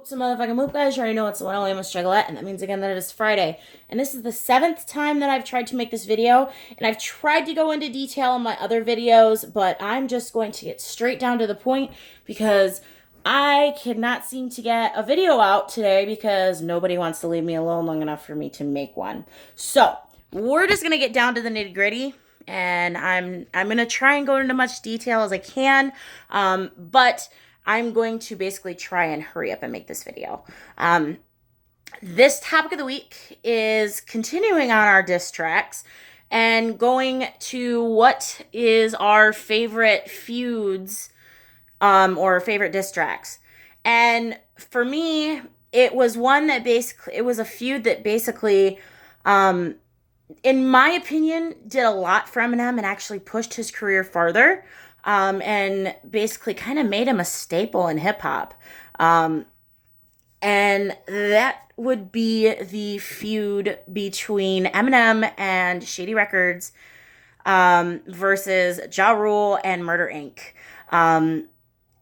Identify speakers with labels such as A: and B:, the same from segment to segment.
A: Some motherfucking moop, guys. You already know it's the one only I'm a strugglette, and that means again that it is Friday. And this is the seventh time that I've tried to make this video, and I've tried to go into detail in my other videos, but I'm just going to get straight down to the point because I cannot seem to get a video out today because nobody wants to leave me alone long enough for me to make one. So we're just gonna get down to the nitty gritty, and I'm gonna try and go into much detail as I can, but I'm going to basically try and hurry up and make this video. This topic of the week is continuing on our diss tracks and going to what is our favorite feuds or favorite diss tracks. And for me, it was one that basically, it was a feud that basically, in my opinion, did a lot for Eminem and actually pushed his career farther, and basically kind of made him a staple in hip hop. And that would be the feud between Eminem and Shady Records, versus Ja Rule and Murder Inc. And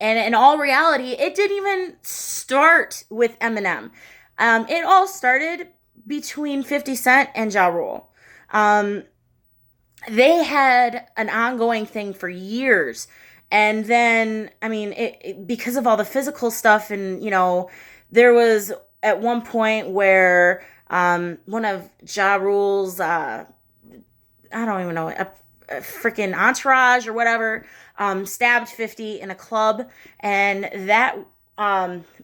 A: in all reality, it didn't even start with Eminem. It all started between 50 Cent and Ja Rule. They had an ongoing thing for years. And then, I mean, because of all the physical stuff, and, there was at one point where one of Ja Rule's, I don't even know, a freaking entourage or whatever, stabbed 50 in a club. And that,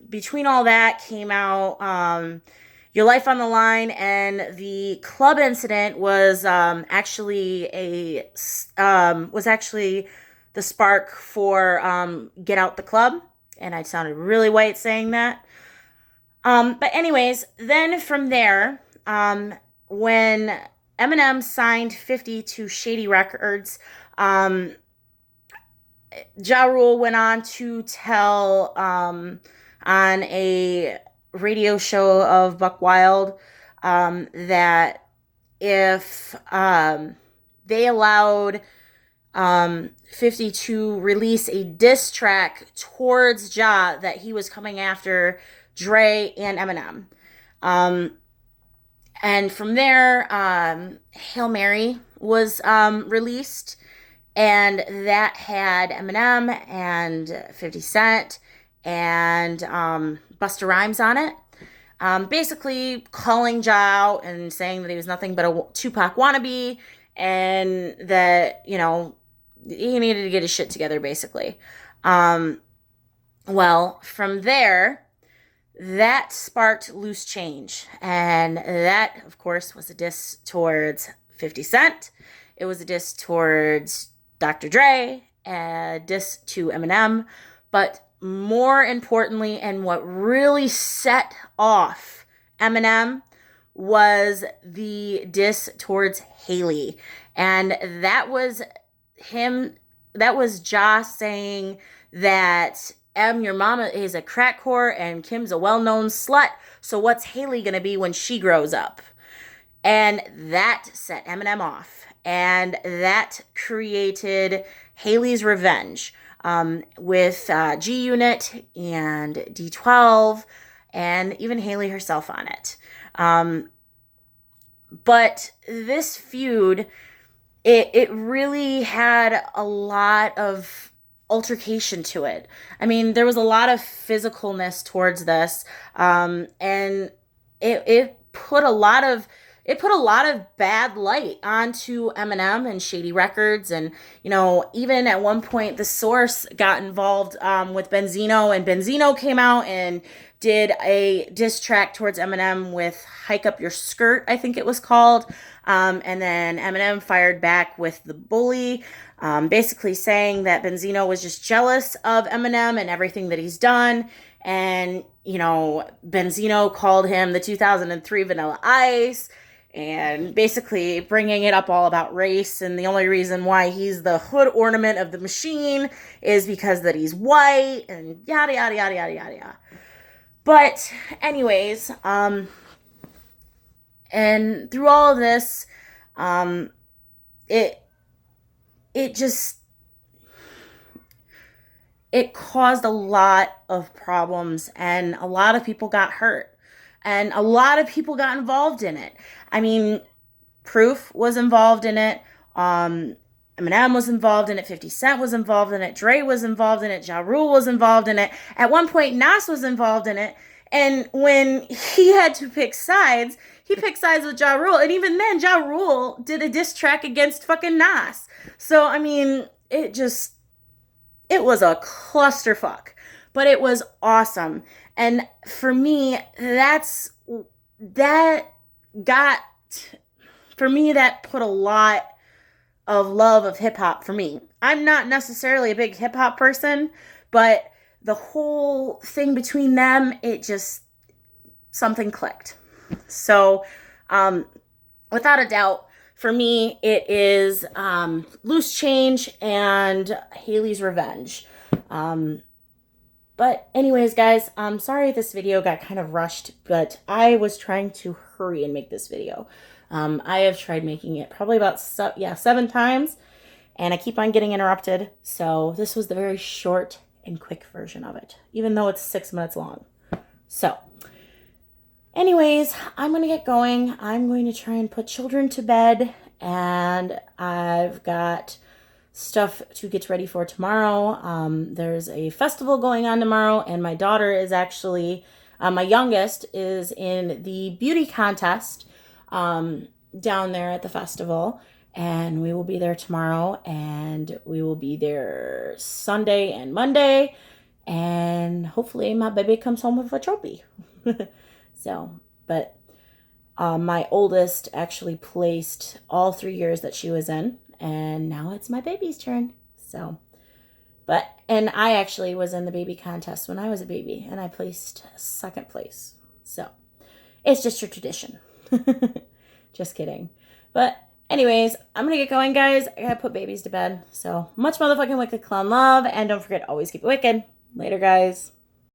A: between all that came out, Your Life on the Line, and the club incident was actually the spark for Get Out the Club. And I sounded really white saying that. But anyways, then from there, when Eminem signed 50 to Shady Records, Ja Rule went on to tell, on a radio show of Buck Wild, that if they allowed 50 to release a diss track towards Ja, that he was coming after Dre and Eminem. And from there, Hail Mary was released, and that had Eminem and 50 Cent and Busta Rhymes on it. Basically calling Ja out and saying that he was nothing but a Tupac wannabe, and that, he needed to get his shit together, basically. Well, from there, that sparked Loose Change. And that, of course, was a diss towards 50 Cent. It was a diss towards Dr. Dre, a diss to Eminem. But more importantly, and what really set off Eminem, was the diss towards Hailie. And that was him, that was Ja saying that your mama is a crack whore and Kim's a well-known slut, so what's Hailie gonna be when she grows up? And that set Eminem off. And that created Hailie's Revenge, with G Unit and D12, and even Hailie herself on it. But this feud, it really had a lot of altercation to it. I mean, there was a lot of physicalness towards this, and it put a lot of bad light onto Eminem and Shady Records. And, even at one point, The Source got involved with Benzino, and Benzino came out and did a diss track towards Eminem with Hike Up Your Skirt, I think it was called. And then Eminem fired back with The Bully, basically saying that Benzino was just jealous of Eminem and everything that he's done. And, Benzino called him the 2003 Vanilla Ice, and basically bringing it up all about race. And the only reason why he's the hood ornament of the machine is because that he's white, and yada, yada, yada, yada, yada, yada. But anyways, and through all of this, it just, it caused a lot of problems and a lot of people got hurt and a lot of people got involved in it. I mean, Proof was involved in it. Eminem was involved in it. 50 Cent was involved in it. Dre was involved in it. Ja Rule was involved in it. At one point, Nas was involved in it. And when he had to pick sides, he picked sides with Ja Rule. And even then, Ja Rule did a diss track against fucking Nas. So, I mean, it was a clusterfuck. But it was awesome. And for me, that put a lot of love of hip hop for me. I'm not necessarily a big hip hop person, but the whole thing between them, something clicked. So, without a doubt, for me, it is Loose Change and Hailie's Revenge. But anyways, guys, I'm sorry this video got kind of rushed, but I was trying to hurry and make this video. I have tried making it probably about 7 times, and I keep on getting interrupted. So this was the very short and quick version of it, even though it's 6 minutes long. So anyways, I'm going to get going. I'm going to try and put children to bed, and I've got stuff to get ready for tomorrow. There's a festival going on tomorrow, and my daughter is actually, my youngest is in the beauty contest down there at the festival, and we will be there tomorrow, and we will be there Sunday and Monday, and hopefully my baby comes home with a trophy. So, but my oldest actually placed all 3 years that she was in, and now it's my baby's turn. So, and I actually was in the baby contest when I was a baby, and I placed 2nd place. So, it's just your tradition. Just kidding. But anyways, I'm gonna get going, guys. I gotta put babies to bed. So much motherfucking wicked clown love, and don't forget, always keep it wicked. Later, guys.